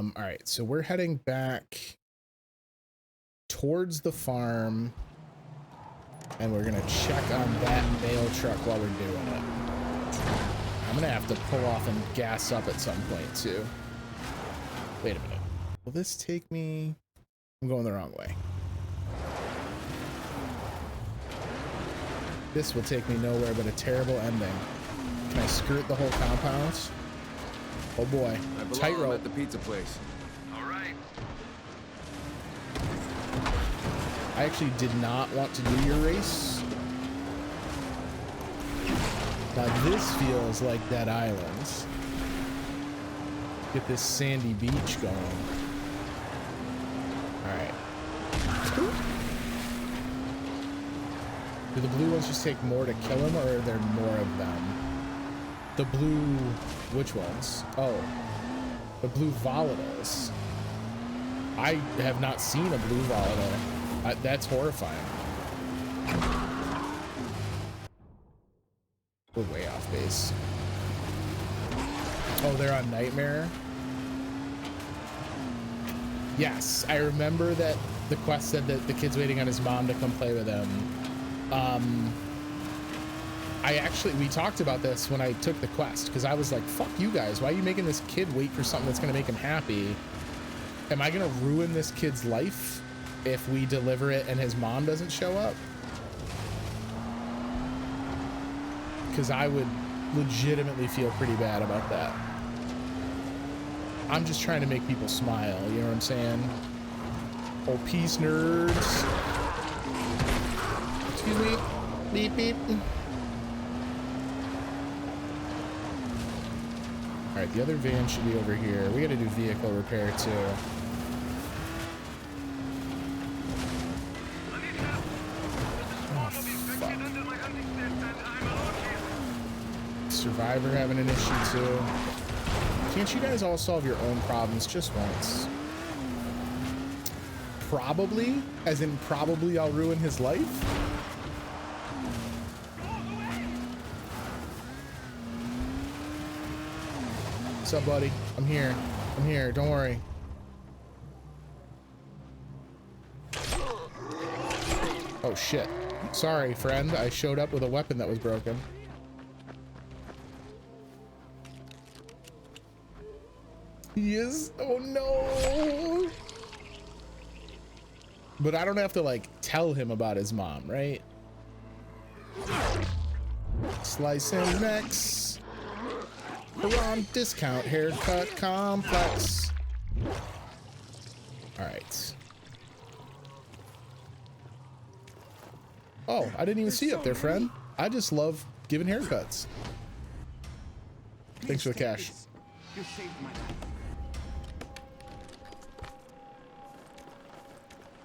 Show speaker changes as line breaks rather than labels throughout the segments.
All right, so we're heading back towards the farm, and we're gonna check on that mail truck while we're doing it. I'm gonna have to pull off and gas up at some point too. Wait a minute. Will this take me? I'm going the wrong way. This will take me nowhere but a terrible ending. Can I skirt the whole compound? Oh boy. Tightrope
at the pizza place.
All right.
I actually did not want to do your race. Now this feels like Dead Islands. Get this sandy beach going. All right. Do the blue ones just take more to kill him, or are there more of them? The blue, which ones? Oh, the blue volatiles. I have not seen a blue volatile. That's horrifying. We're way off base. Oh, they're on Nightmare? Yes, I remember that the quest said that the kid's waiting on his mom to come play with him. We talked about this when I took the quest, because I was like, fuck you guys, why are you making this kid wait for something that's gonna make him happy? Am I gonna ruin this kid's life if we deliver it and his mom doesn't show up? Because I would legitimately feel pretty bad about that. I'm just trying to make people smile, you know what I'm saying? Oh, peace, nerds. Excuse me. Beep, beep. All right, the other van should be over here. We gotta do vehicle repair too. Oh, fuck. Survivor having an issue too. Can't you guys all solve your own problems just once? Probably, as in probably I'll ruin his life. What's up, buddy? I'm here. I'm here. Don't worry. Oh, shit. Sorry, friend. I showed up with a weapon that was broken. He is? Oh, no. But I don't have to, like, tell him about his mom, right? Slice him next. Harran discount haircut complex. All right. Oh, I didn't even see you up there, friend. I just love giving haircuts. Thanks for the cash.
You saved my life.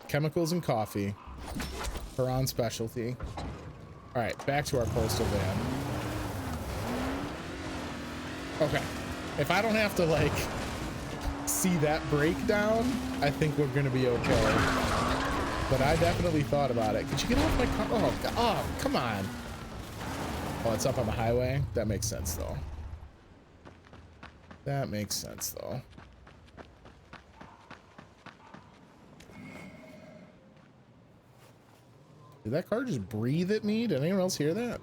Chemicals and coffee. Harran specialty. All right, back to our postal van. Okay, if I don't have to like see that breakdown, I think we're gonna be okay. But I definitely thought about it. Could you get off my car? Oh, God. Oh, come on. Oh, it's up on the highway? That makes sense though. That makes sense though. Did that car just breathe at me? Did anyone else hear that?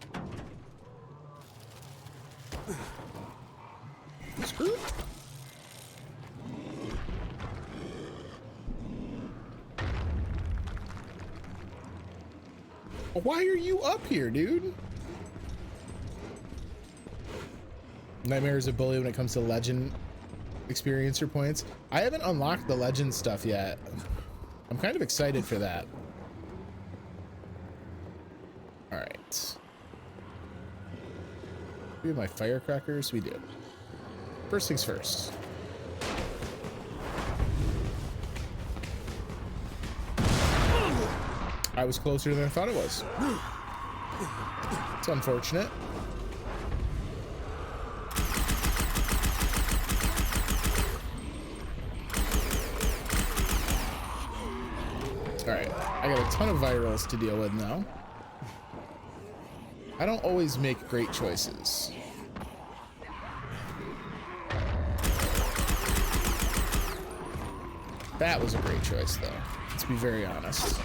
Screw. Why are you up here, dude? Nightmare is a bully when it comes to legend experiencer points. I haven't unlocked the legend stuff yet. I'm kind of excited for that. All right. Do we have my firecrackers? We do. First things first. I was closer than I thought it was. It's unfortunate. All right, I got a ton of virals to deal with now. I don't always make great choices. That was a great choice, though. Let's be very honest.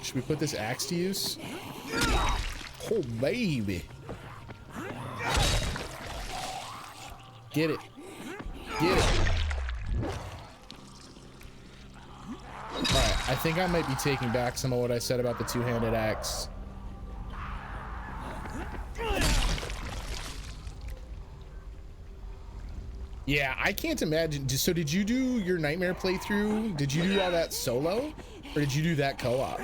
Should we put this axe to use? Oh, baby. Get it. Get it. Alright, I think I might be taking back some of what I said about the two-handed axe. Yeah, I can't imagine. So did you do your Nightmare playthrough? Did you do all that solo? Or did you do that co-op?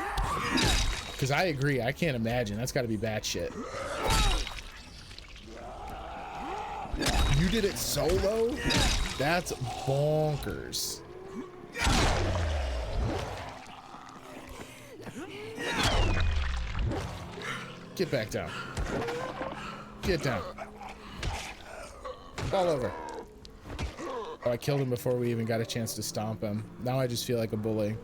Because I agree, I can't imagine. That's got to be batshit. You did it solo? That's bonkers. Get back down. Get down. Fall over. Oh, I killed him before we even got a chance to stomp him. Now I just feel like a bully.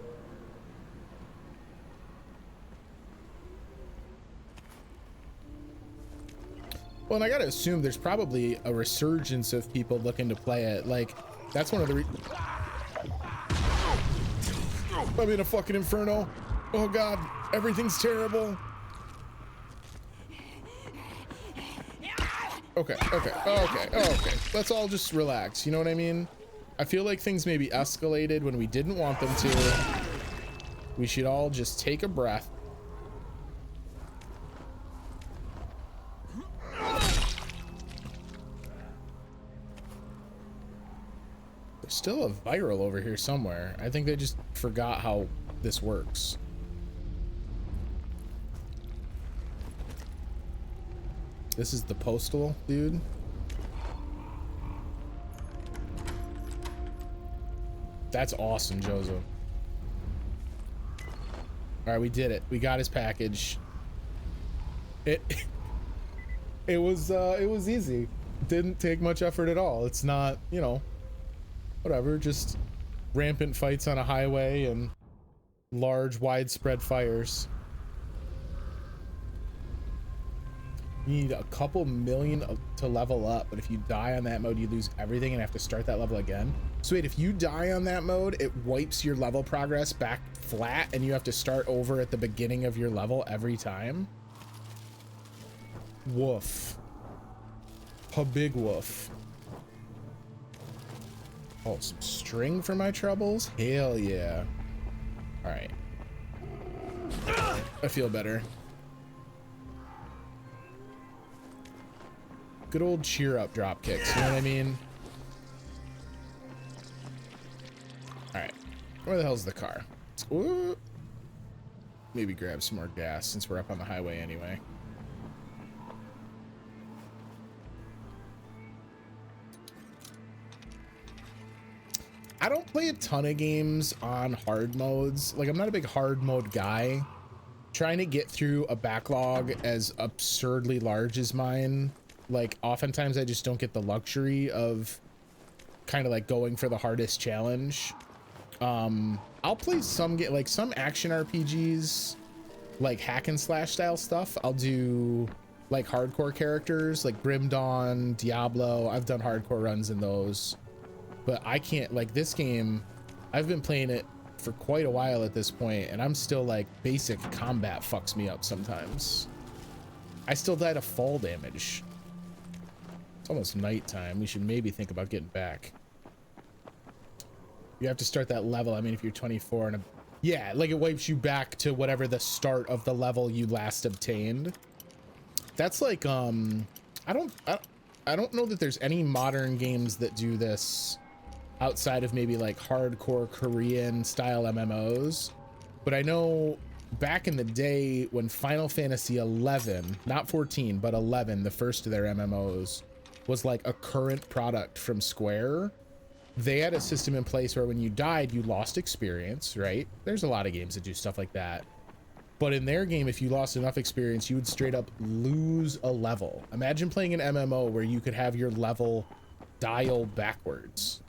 Well, and I gotta assume there's probably a resurgence of people looking to play it. Like, that's one of the I'm in a fucking inferno. Oh god, everything's terrible. Okay. Let's all just relax. You know what I mean? I feel like things maybe escalated when we didn't want them to. We should all just take a breath. There's still a viral over here somewhere. I think they just forgot how this works. This is the postal dude. That's awesome, Jozo. All right, we did it. We got his package. It was easy. Didn't take much effort at all. It's not, you know, whatever, just rampant fights on a highway and large widespread fires. You need a couple million to level up, but if you die on that mode, you lose everything and have to start that level again. So wait, if you die on that mode, it wipes your level progress back flat and you have to start over at the beginning of your level every time? Woof. A big woof. Oh, some string for my troubles? Hell yeah. All right. I feel better. Good old cheer up drop kicks, you know what I mean? All right, where the hell's the car? Ooh. Maybe grab some more gas since we're up on the highway anyway. I don't play a ton of games on hard modes. Like, I'm not a big hard mode guy. Trying to get through a backlog as absurdly large as mine, like, oftentimes I just don't get the luxury of kind of like going for the hardest challenge. I'll play some like some action RPGs, like hack and slash style stuff. I'll do like hardcore characters like Grim Dawn, Diablo. I've done hardcore runs in those, but I can't, like, this game, I've been playing it for quite a while at this point, and I'm still like, basic combat fucks me up sometimes. I still die to fall damage. It's almost nighttime. We should maybe think about getting back. You have to start that level. I mean, if you're 24 and yeah, like, it wipes you back to whatever the start of the level you last obtained. That's like, I don't know that there's any modern games that do this outside of maybe like hardcore Korean style MMOs. But I know back in the day when Final Fantasy 11, not 14, but 11, the first of their MMOs, was like a current product from Square, they had a system in place where when you died, you lost experience, right? There's a lot of games that do stuff like that. But in their game, if you lost enough experience, you would straight up lose a level. Imagine playing an MMO where you could have your level dial backwards.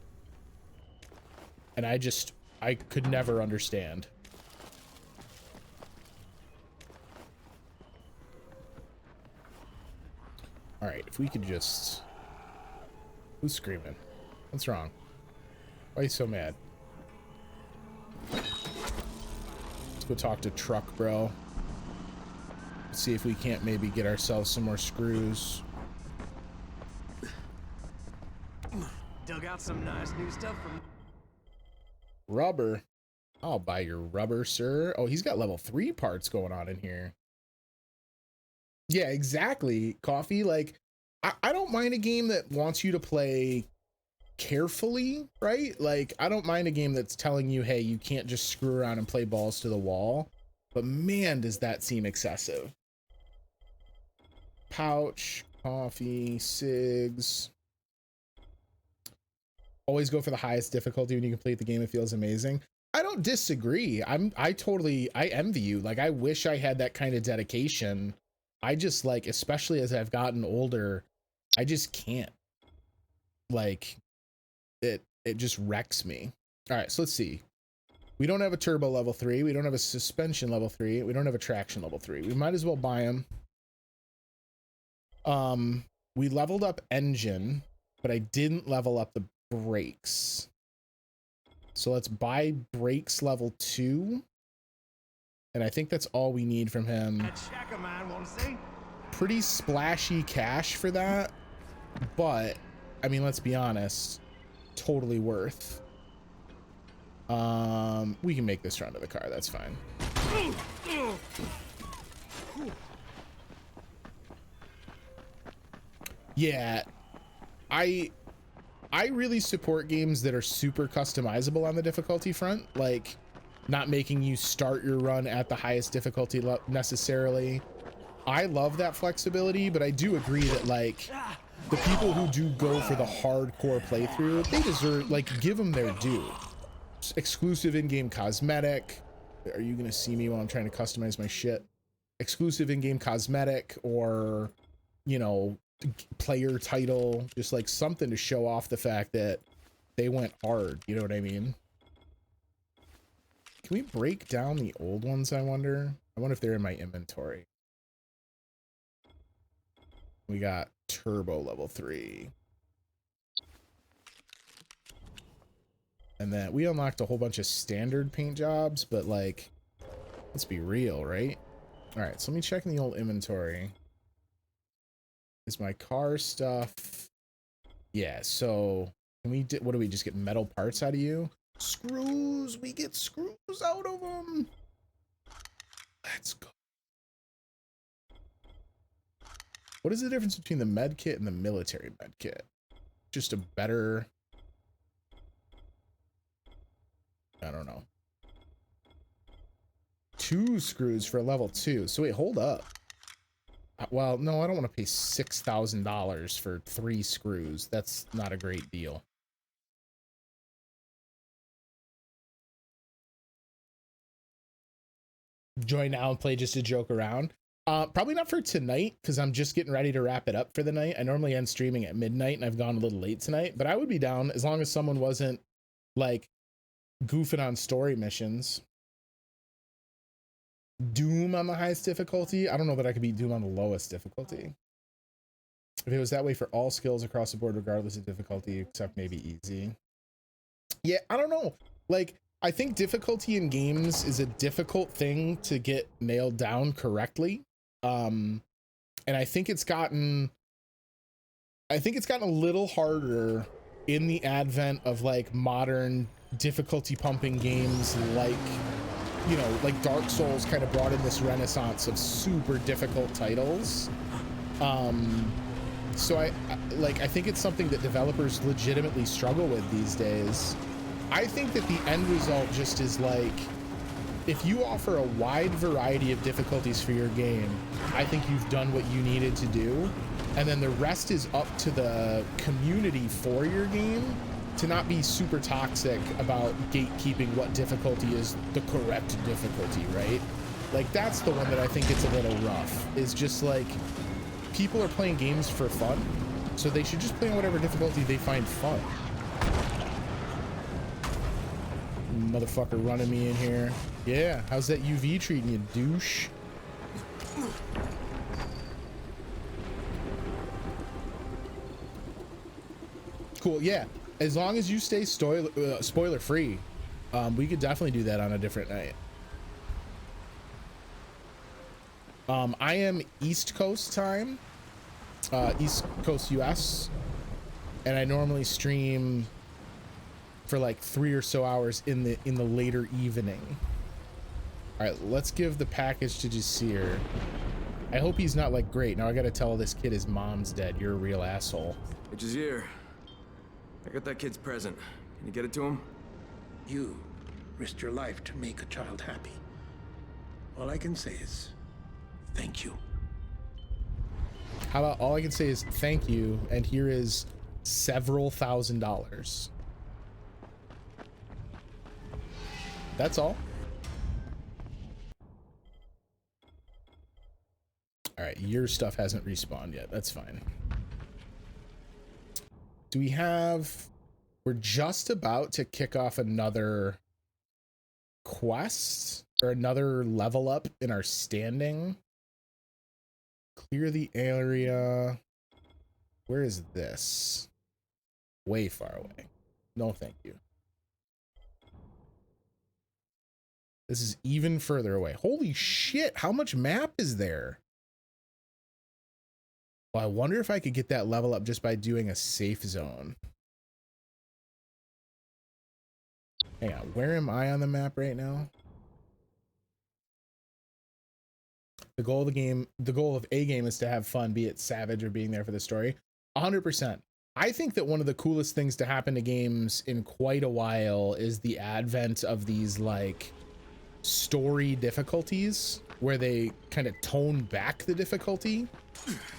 And I could never understand. All right, if we could just... Who's screaming? What's wrong? Why are you so mad? Let's go talk to Truck Bro. See if we can't maybe get ourselves some more screws.
Dug out some nice new stuff from
Rubber. I'll buy your rubber, sir. Oh, he's got level 3 parts going on in here. Yeah, exactly. Coffee. Like, I don't mind a game that wants you to play carefully, right? Like, I don't mind a game that's telling you, hey, you can't just screw around and play balls to the wall. But man, does that seem excessive. Pouch, coffee, cigs. Always go for the highest difficulty when you complete the game. It feels amazing. I don't disagree. I envy you. Like, I wish I had that kind of dedication. I just, like, especially as I've gotten older, I just can't. Like, it just wrecks me. All right, so let's see. We don't have a turbo level 3. We don't have a suspension level 3. We don't have a traction level 3. We might as well buy them. We leveled up engine, but I didn't level up the brakes. So let's buy brakes level 2. And I think that's all we need from him. Pretty splashy cash for that. But, I mean, let's be honest. Totally worth. We can make this run to the car. That's fine. Yeah. I really support games that are super customizable on the difficulty front, like not making you start your run at the highest difficulty necessarily. I love that flexibility, but I do agree that, like, the people who do go for the hardcore playthrough, they deserve, like, give them their due. Exclusive in-game cosmetic. Are you gonna see me while I'm trying to customize my shit? Exclusive in-game cosmetic, or, you know, player title, just like something to show off the fact that they went hard, you know what I mean? Can we break down the old ones, I wonder? I wonder if they're in my inventory. We got turbo level 3. And then we unlocked a whole bunch of standard paint jobs, but, like, let's be real, right? All right, so let me check in the old inventory. Is my car stuff? Yeah, so can we what do we just get metal parts out of you? Screws, we get screws out of them. Let's go. What is the difference between the med kit and the military med kit? Just a better, I don't know. 2 screws for level 2. So wait, hold up. Well, no, I don't want to pay $6,000 for 3 screws. That's not a great deal. Join now and play just to joke around. Probably not for tonight, because I'm just getting ready to wrap it up for the night. I normally end streaming at midnight, and I've gone a little late tonight, but I would be down as long as someone wasn't, like, goofing on story missions. Doom on the highest difficulty? I don't know that I could beat Doom on the lowest difficulty. If it was that way for all skills across the board, regardless of difficulty, except maybe easy. Yeah, I don't know. Like, I think difficulty in games is a difficult thing to get nailed down correctly. And I think it's gotten a little harder in the advent of, like, modern difficulty pumping games, like, you know, like Dark Souls kind of brought in this renaissance of super difficult titles. So I think it's something that developers legitimately struggle with these days. I think that the end result just is, like, if you offer a wide variety of difficulties for your game, I think you've done what you needed to do. And then the rest is up to the community for your game to not be super toxic about gatekeeping what difficulty is the correct difficulty, right? Like, that's the one that I think it's a little rough, is just, like, people are playing games for fun, so they should just play on whatever difficulty they find fun. Motherfucker running me in here. Yeah, how's that UV treating you, douche? Cool, yeah. As long as you stay spoiler free, we could definitely do that on a different night. I am East Coast time, East Coast US, and I normally stream for like 3 or so hours in the later evening. All right, let's give the package to Jasir. I hope he's not like, great, now I gotta tell this kid his mom's dead. You're a real asshole.
Hey, Jasir, I got that kid's present. Can you get it to him?
You risked your life to make a child happy. All I can say is thank you.
How about all I can say is thank you, and here is several $1,000s. That's all. All right, your stuff hasn't respawned yet. That's fine. Do we have... We're just about to kick off another quest or another level up in our standing. Clear the area. Where is this? Way far away. No, thank you. This is even further away. Holy shit, how much map is there? Well, I wonder if I could get that level up just by doing a safe zone. Hang on, where am I on the map right now? The goal of the game, the goal of a game is to have fun, be it savage or being there for the story. 100%. I think that one of the coolest things to happen to games in quite a while is the advent of these like story difficulties where they kind of tone back the difficulty.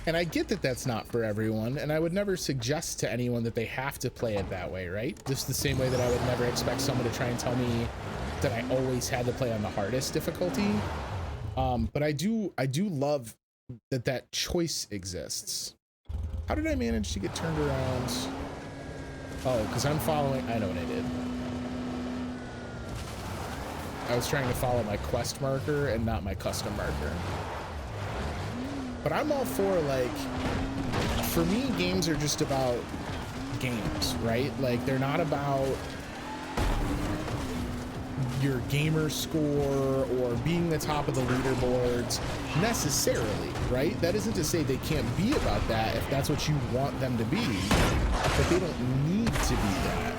And I get that that's not for everyone, and I would never suggest to anyone that they have to play it that way, right? Just the same way that I would never expect someone to try and tell me that I always had to play on the hardest difficulty. But I do love that that choice exists. How did I manage to get turned around? Oh, because I'm following, I know what I did. I was trying to follow my quest marker and not my custom marker. But I'm all for, like, for me, games are just about games, right? Like, they're not about your gamer score or being the top of the leaderboards necessarily, right? That isn't to say they can't be about that if that's what you want them to be, but they don't need to be that.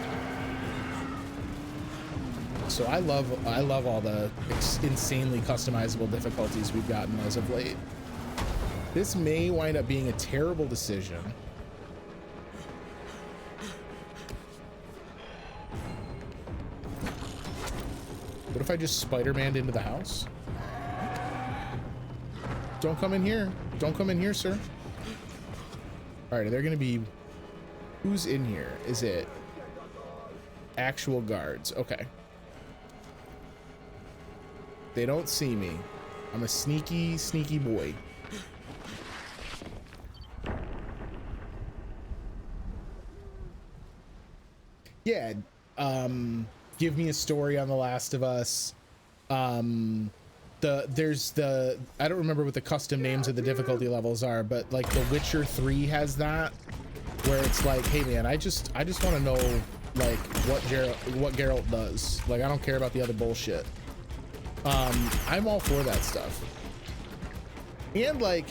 So I love all the insanely customizable difficulties we've gotten as of late. This may wind up being a terrible decision. What if I just Spider-Man'd into the house? Don't come in here. Don't come in here, sir. All right, are there gonna be... Who's in here? Is it actual guards? Okay. They don't see me. I'm a sneaky, sneaky boy. Yeah, give me a story on The Last of Us. There's the, I don't remember what the custom names of the difficulty levels are, but like The Witcher 3 has that, where it's like, hey man, I just want to know like what Geralt does. Like, I don't care about the other bullshit. I'm all for that stuff. And like,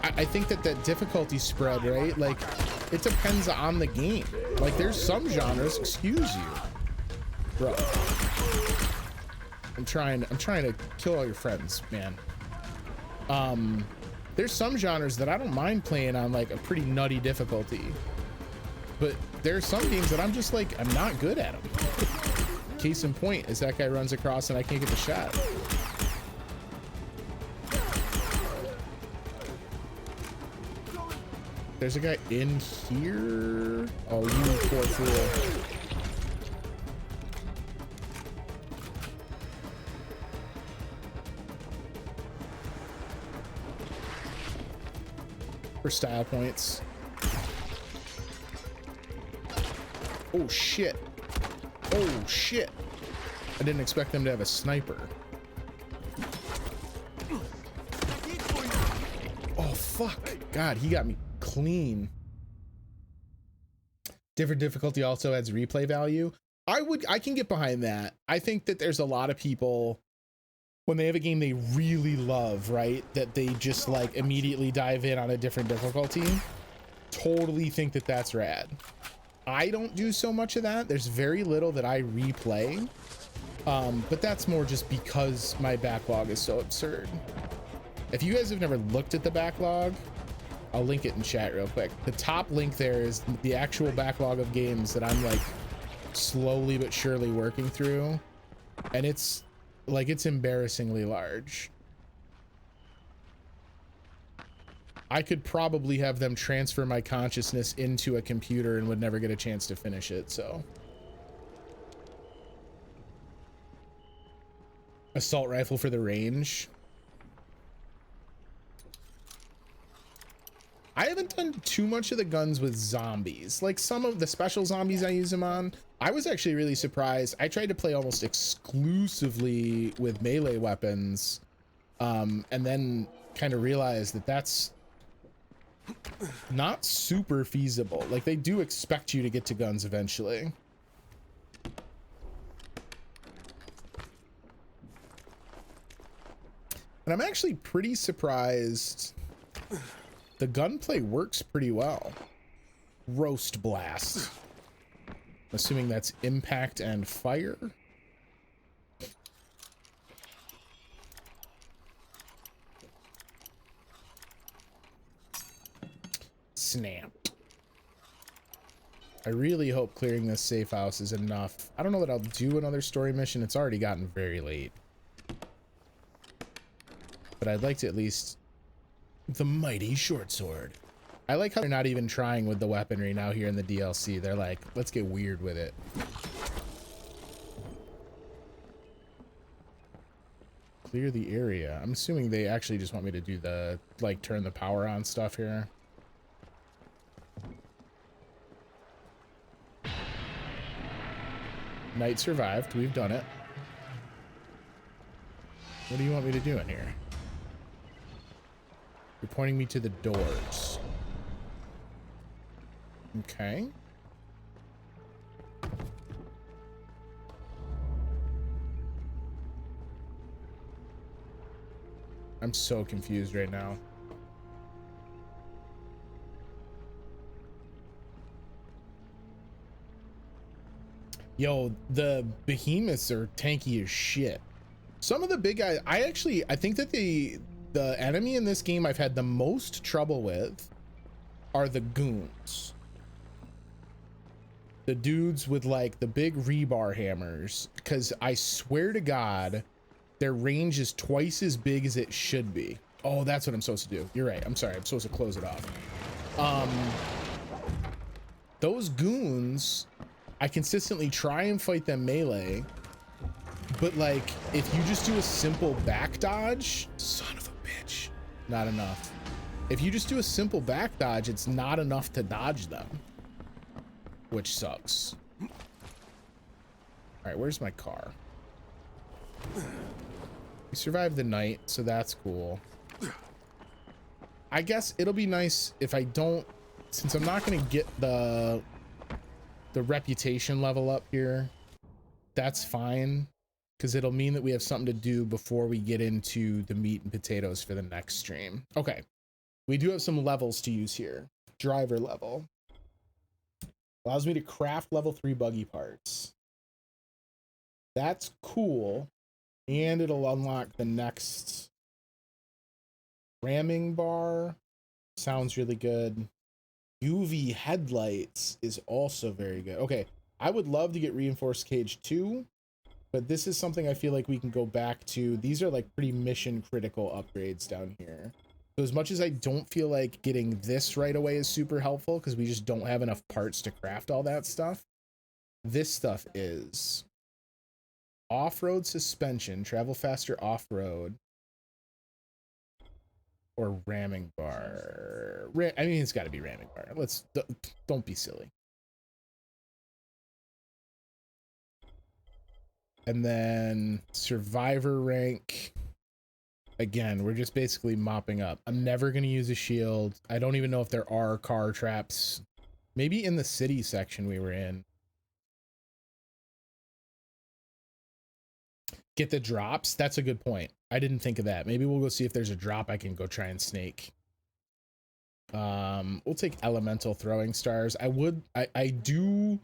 I think that difficulty spread, right? Like, it depends on the game. Like, there's some genres, excuse you, bro. I'm trying to kill all your friends, man. There's some genres that I don't mind playing on like a pretty nutty difficulty, but there's some games that I'm just like, I'm not good at them. Case in point is that guy runs across and I can't get the shot. There's a guy in here. Oh, you poor fool. For style points. Oh shit. Oh shit. I didn't expect them to have a sniper. Oh fuck. God, he got me clean. Different difficulty also adds replay value. I can get behind that. I think that there's a lot of people when they have a game they really love, right? That they just like immediately dive in on a different difficulty. Totally think that that's rad. I don't do so much of that. There's very little that I replay. But that's more just because my backlog is so absurd. If you guys have never looked at the backlog, I'll link it in chat real quick. The top link there is the actual backlog of games that I'm like slowly but surely working through. And it's like, it's embarrassingly large. I could probably have them transfer my consciousness into a computer and would never get a chance to finish it, so. Assault rifle for the range. I haven't done too much of the guns with zombies. Like some of the special zombies I use them on. I was actually really surprised. I tried to play almost exclusively with melee weapons. And then kind of realized that that's not super feasible. Like they do expect you to get to guns eventually. And I'm actually pretty surprised the gunplay works pretty well. Roast blast. Assuming that's impact and fire. Snap. I really hope clearing this safe house is enough. I don't know that I'll do another story mission. It's already gotten very late. But I'd like to at least... The mighty short sword. I like how they're not even trying with the weaponry now here in the DLC. They're like, let's get weird with it. Clear the area. I'm assuming they actually just want me to do the, like, turn the power on stuff here. Night survived. We've done it. What do you want me to do in here? You're pointing me to the doors. Okay. I'm so confused right now. Yo, the behemoths are tanky as shit. Some of the big guys, I think that the enemy in this game I've had the most trouble with are the goons. The dudes with like the big rebar hammers, because I swear to God, their range is twice as big as it should be. Oh, that's what I'm supposed to do. You're right. I'm sorry. I'm supposed to close it off. Those goons, I consistently try and fight them melee, but like if you just do a simple back dodge, son of a bitch, not enough. If you just do a simple back dodge, it's not enough to dodge them, which sucks. All right, where's my car? We survived the night, so that's cool. I guess it'll be nice if I don't, since I'm not going to get the reputation level up here, that's fine, because it'll mean that we have something to do before we get into the meat and potatoes for the next stream. Okay, we do have some levels to use here. Driver level allows me to craft level 3 buggy parts. That's cool, and it'll unlock the next ramming bar. Sounds really good. UV headlights is also very good. Okay, I would love to get reinforced cage 2, but this is something I feel like we can go back to. These are like pretty mission critical upgrades down here. So as much as I don't feel like getting this right away is super helpful because we just don't have enough parts to craft all that stuff, this stuff is. Off-road suspension, travel faster off-road. Or ramming bar. I mean, it's got to be ramming bar. Don't be silly. And then survivor rank. Again, we're just basically mopping up. I'm never going to use a shield. I don't even know if there are car traps Maybe in the city section we were in. Get the drops. That's a good point. I didn't think of that. Maybe we'll go see if there's a drop I can go try and snake. We'll take elemental throwing stars. I do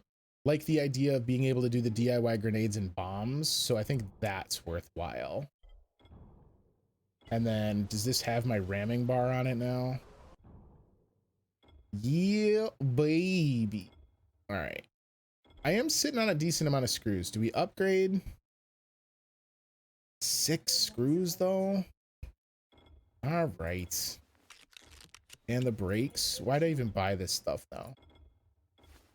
like the idea of being able to do the DIY grenades and bombs, so I think that's worthwhile. And then, does this have my ramming bar on it now? Yeah, baby. All right. I am sitting on a decent amount of screws. Do we upgrade? 6 screws, though? All right. And the brakes. Why'd I even buy this stuff now?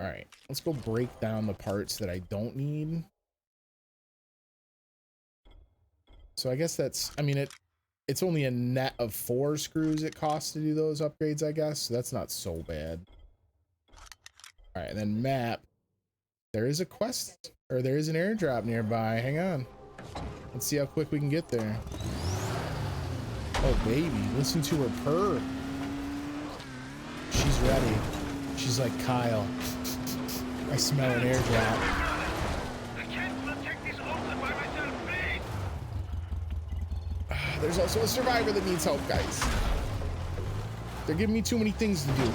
All right, let's go break down the parts that I don't need. So I guess that's, I mean, it's only a net of 4 screws it costs to do those upgrades, I guess. So that's not so bad. All right, and then map. There is a quest, or there is an airdrop nearby. Hang on. Let's see how quick we can get there. Oh, baby, listen to her purr. She's ready. She's like, Kyle, I smell an airdrop.
I can't protect this ocean by myself, please.
There's also a survivor that needs help, guys. They're giving me too many things to do.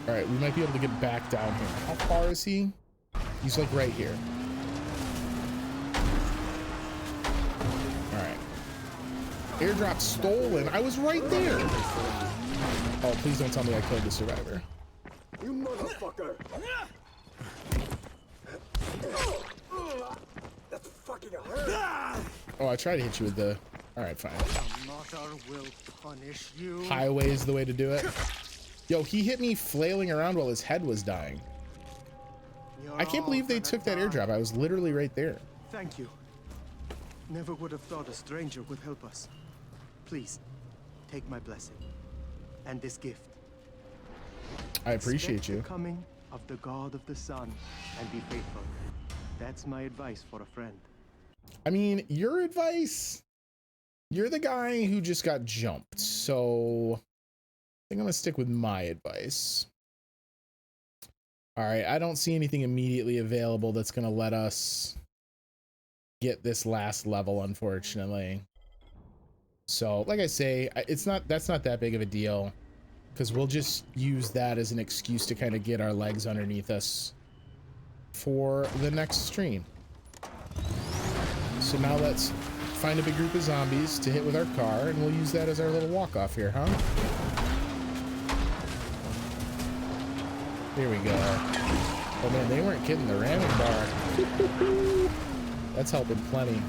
All right, we might be able to get back down here. How far is he? He's like right here. All right. Airdrop stolen. I was right there. Oh, please don't tell me I killed the survivor.
You motherfucker! That's fucking hurt!
Oh, I tried to hit you with the... All right, fine.
Mother will punish you.
Highway is the way to do it. Yo, he hit me flailing around while his head was dying. I can't believe they took that airdrop. I was literally right there.
Thank you. Never would have thought a stranger would help us. Please, take my blessing and this gift.
I appreciate
Expect
you.
the coming of the God of the Sun and be faithful. That's my advice for a friend.
I mean, your advice, you're the guy who just got jumped, so I think I'm gonna stick with my advice. All right, I don't see anything immediately available that's gonna let us get this last level, unfortunately. So, like I say, that's not that big of a deal, because we'll just use that as an excuse to kind of get our legs underneath us for the next stream. So now let's find a big group of zombies to hit with our car, and we'll use that as our little walk-off here, huh? Here we go. Oh man, they weren't kidding, the ramming bar. That's helping plenty.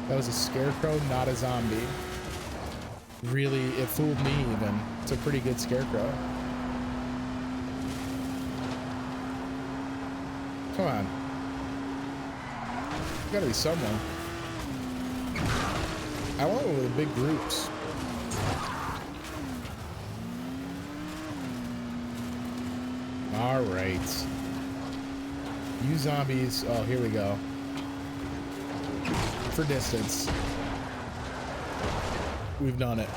That was a scarecrow, not a zombie. Really, it fooled me even. It's a pretty good scarecrow. Come on. Gotta be someone. I want one with the big groups. All right. You zombies. Oh, here we go. For distance. We've done it.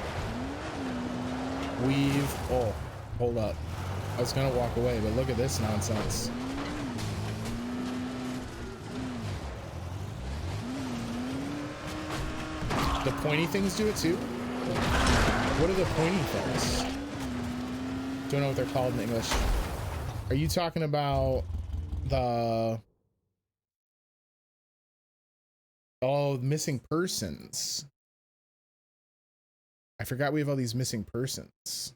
Oh, hold up. I was gonna walk away, but look at this nonsense. The pointy things do it too? What are the pointy things? Don't know what they're called in English. Are you talking about the... Oh, missing persons. I forgot we have all these missing persons.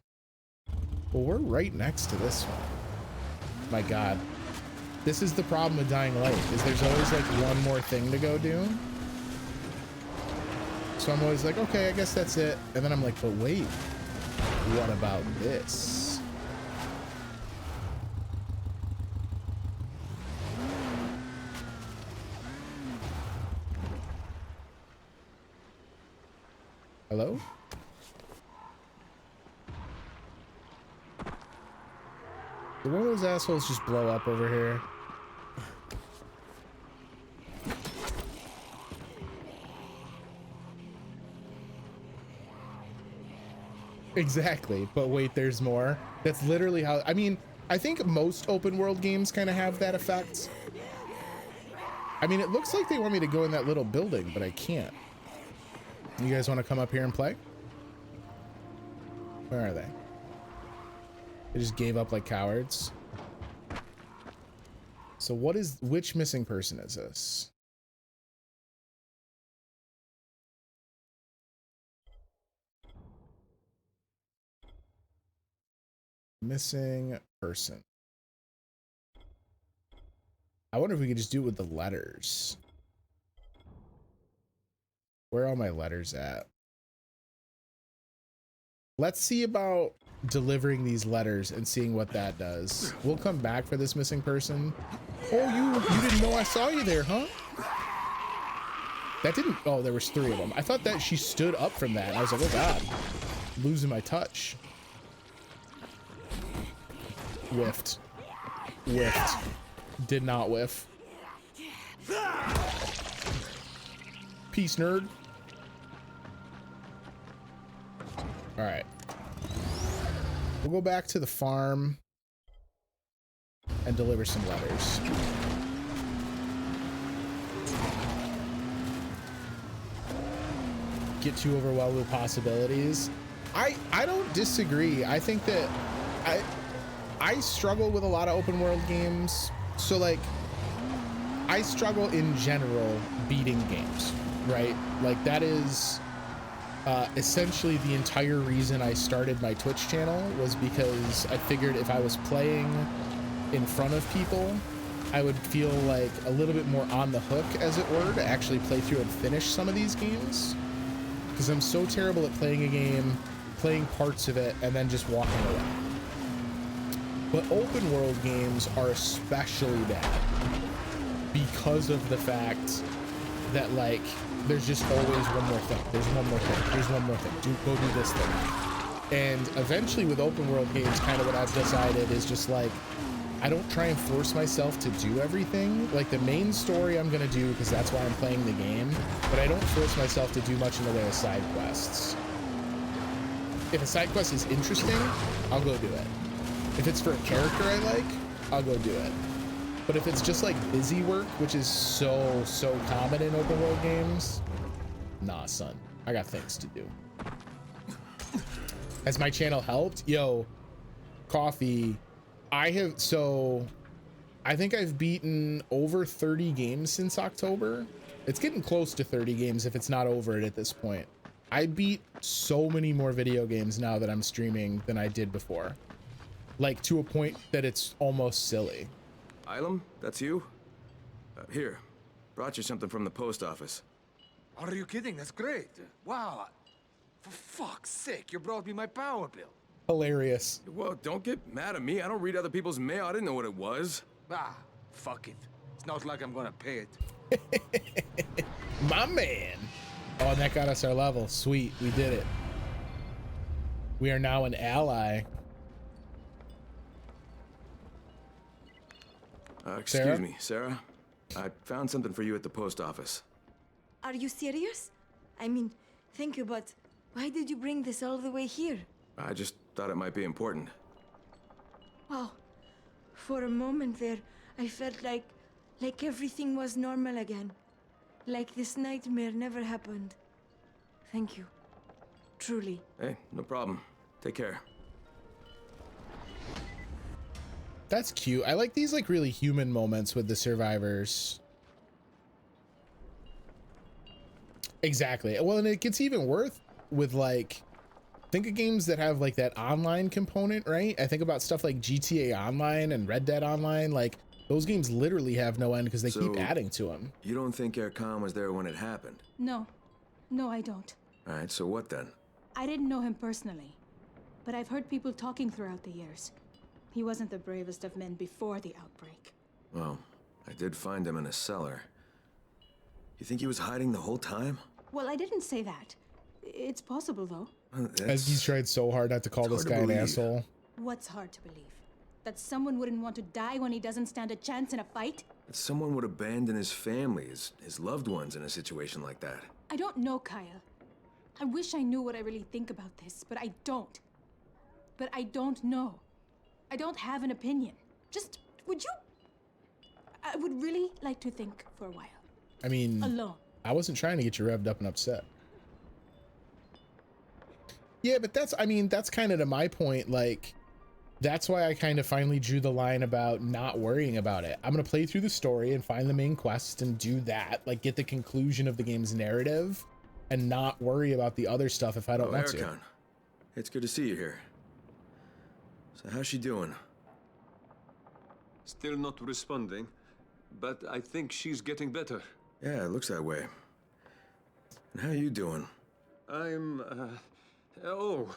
Well, we're right next to this one. My God. This is the problem with Dying Light, is there's always like one more thing to go do. So I'm always like, okay, I guess that's it. And then I'm like, but wait, what about this? Hello? Did one of those assholes just blow up over here? Exactly. But wait, there's more. That's literally how, I mean, I think most open world games kind of have that effect. I mean, it looks like they want me to go in that little building, but I can't. You guys want to come up here and play? Where are they? They just gave up like cowards. So which missing person is this? Missing person. I wonder if we could just do it with the letters. Where are all my letters at? Let's see about delivering these letters and seeing what that does. We'll come back for this missing person. Oh, you didn't know I saw you there, huh? That didn't, oh, there was 3 of them. I thought that she stood up from that. I was like, oh God, I'm losing my touch. Whiffed. Whiffed. Did not whiff. Peace, nerd. All right. We'll go back to the farm and deliver some letters. Get too overwhelmed with possibilities. I don't disagree. I think that I struggle with a lot of open world games. So like I struggle in general beating games, right? Like that is essentially the entire reason I started my Twitch channel, was because I figured if I was playing in front of people, I would feel like a little bit more on the hook, as it were, to actually play through and finish some of these games. Because I'm so terrible at playing a game, playing parts of it, and then just walking away. But open world games are especially bad because of the fact that, like, there's just always one more thing. There's one more thing. There's one more thing. Go do this thing. And eventually with open world games, kind of what I've decided is just like, I don't try and force myself to do everything. Like the main story I'm going to do because that's why I'm playing the game, but I don't force myself to do much in the way of side quests. If a side quest is interesting, I'll go do it. If it's for a character I like, I'll go do it. But if it's just like busy work, which is so common in open world games, nah, son, I got things to do. Has my channel helped? Yo, coffee. I think I've beaten over 30 games since October. It's getting close to 30 games if it's not over it at this point. I beat so many more video games now that I'm streaming than I did before. Like to a point that it's almost silly.
Ilum, that's you? Here, brought you something from the post office.
Are you kidding? That's great. Wow. For fuck's sake, you brought me my power bill.
Hilarious.
Well, don't get mad at me. I don't read other people's mail. I didn't know what it was.
Ah, fuck it. It's not like I'm gonna pay it.
My man. Oh, and that got us our level. Sweet, we did it. We are now an ally.
Excuse me, Sarah. I found something for you at the post office.
Are you serious? I mean, thank you, but why did you bring this all the way here?
I just thought it might be important.
Wow. For a moment there, I felt like everything was normal again. Like this nightmare never happened. Thank you. Truly.
Hey, no problem. Take care.
That's cute. I like these like really human moments with the survivors. Exactly. Well, and it gets even worse with like, think of games that have like that online component, right? I think about stuff like GTA Online and Red Dead Online. Like those games literally have no end because they keep adding to them.
You don't think Harran was there when it happened?
No. No, I don't.
All right, so what then?
I didn't know him personally, but I've heard people talking throughout the years. He wasn't the bravest of men before the outbreak.
Well, I did find him in a cellar. You think he was hiding the whole time?
Well, I didn't say that. It's possible, though.
As he's tried so hard not to call this guy an asshole.
What's hard to believe? That someone wouldn't want to die when he doesn't stand a chance in a fight?
That someone would abandon his family, his loved ones in a situation like that.
I don't know, Kyle. I wish I knew what I really think about this, but I don't. but I don't know. I don't have an opinion. Just, would you? I would really like to think for a while.
I mean,
Alone.
I wasn't trying to get you revved up and upset. Yeah, but that's, I mean, that's kind of to my point. Like, that's why I kind of finally drew the line about not worrying about it. I'm going to play through the story and find the main quest and do that, like get the conclusion of the game's narrative and not worry about the other stuff if I don't want to.
Harran, it's good to see you here. So how's she doing?
Still not responding, but I think she's getting better.
Yeah, it looks that way. And how are you doing?
Oh,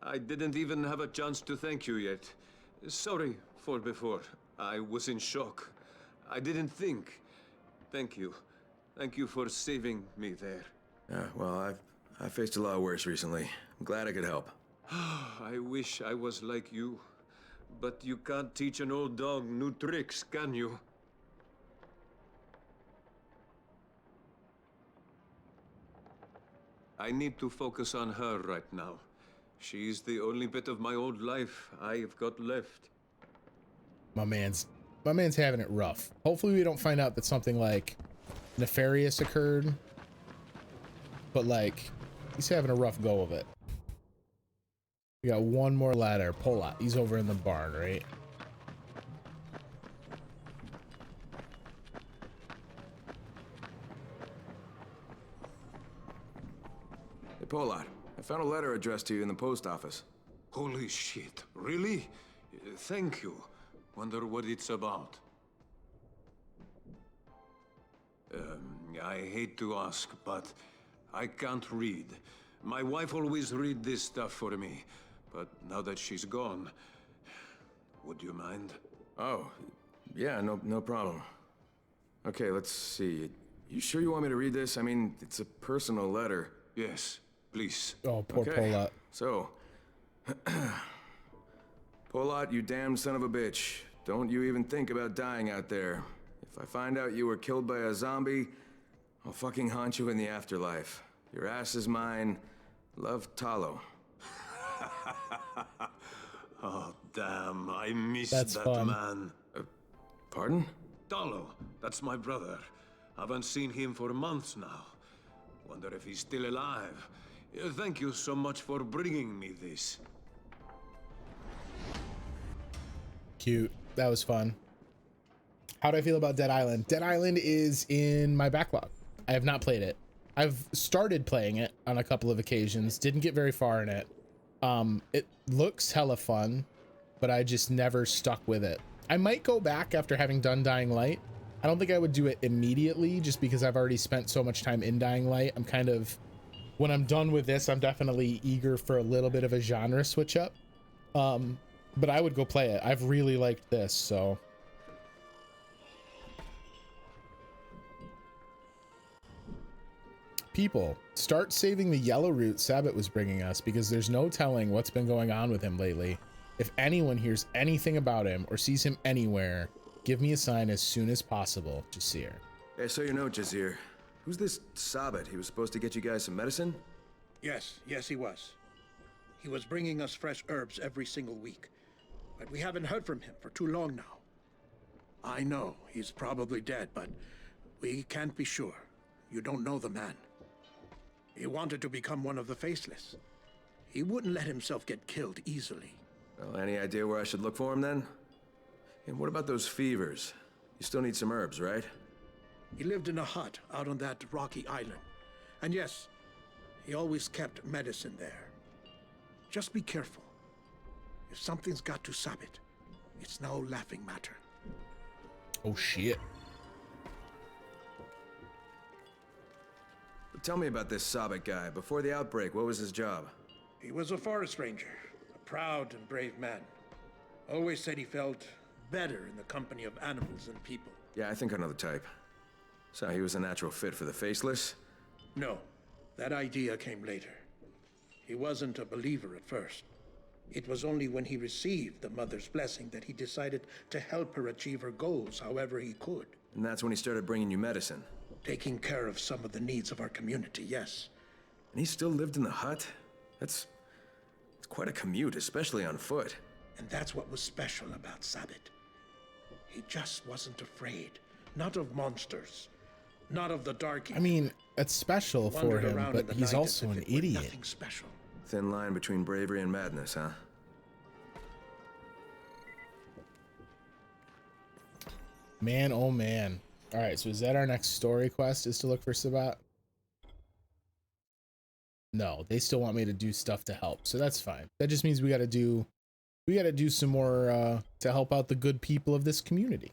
I didn't even have a chance to thank you yet. Sorry for before. I was in shock. I didn't think. Thank you. Thank you for saving me there.
Yeah, well, I've faced a lot worse recently. I'm glad I could help.
I wish I was like you. But you can't teach an old dog new tricks, can you? I need to focus on her right now. She's the only bit of my old life I've got left.
My man's having it rough. Hopefully we don't find out that something like nefarious occurred, but like he's having a rough go of it. We got one more ladder. Pull out. He's over in the barn, right?
Hey, Polat, I found a letter addressed to you in the post office.
Holy shit, really? Thank you. Wonder what it's about. I hate to ask, but I can't read. My wife always read this stuff for me, but now that she's gone, would you mind?
Oh, yeah, no problem. Okay, let's see. You sure you want me to read this? I mean, it's a personal letter.
Yes, please.
Oh, poor
Okay,
Polat.
so, Polat, you damn son of a bitch. Don't you even think about dying out there. If I find out you were killed by a zombie, I'll fucking haunt you in the afterlife. Your ass is mine. Love, Talo.
Oh, damn, I miss
That's
that
fun.
man.
Pardon?
Talo, that's my brother. Haven't seen him for months now. Wonder if he's still alive. Thank you so much for bringing me this.
Cute. That was fun. How do I feel about Dead Island? Dead Island is in my backlog. I have not played it. I've started playing it on a couple of occasions. Didn't get very far in it. It looks hella fun, but I just never stuck with it. I might go back after having done Dying Light. I don't think I would do it immediately just because I've already spent so much time in Dying Light. I'm kind of, when I'm done with this, I'm definitely eager for a little bit of a genre switch up. But I would go play it. I've really liked this, so. People, start saving the yellow root Sabbat was bringing us because there's no telling what's been going on with him lately. If anyone hears anything about him or sees him anywhere, give me a sign as soon as possible, Jasir.
Hey, so you know, Jasir. Who's this Sabbat? He was supposed to get you guys some medicine?
Yes, he was. He was bringing us fresh herbs every single week. But we haven't heard from him for too long now. I know he's probably dead, but we can't be sure. You don't know the man. He wanted to become one of the Faceless. He wouldn't let himself get killed easily.
Well, any idea where I should look for him then? And what about those fevers? You still need some herbs, right?
He lived in a hut out on that rocky island. And yes, he always kept medicine there. Just be careful. If something's got to Sabbat, it's no laughing matter.
Oh shit.
Tell me about this Sabbat guy. Before the outbreak, what was his job?
He was a forest ranger, a proud and brave man. Always said he felt better in the company of animals than people.
Yeah, I think I know the type. So he was a natural fit for the Faceless?
No, that idea came later. He wasn't a believer at first. It was only when he received the Mother's blessing that he decided to help her achieve her goals however he could.
And that's when he started bringing you medicine?
Taking care of some of the needs of our community, yes.
And he still lived in the hut? It's quite a commute, especially on foot.
And that's what was special about Sabbath. He just wasn't afraid. Not of monsters. Not of the dark.
I mean, it's special for him, but he's also an idiot.
Nothing special.
Thin line between bravery and madness, huh?
Man, oh man. All right, so is that our next story quest, is to look for Sabbat? No, they still want me to do stuff to help, so that's fine. That just means we gotta do some more to help out the good people of this community.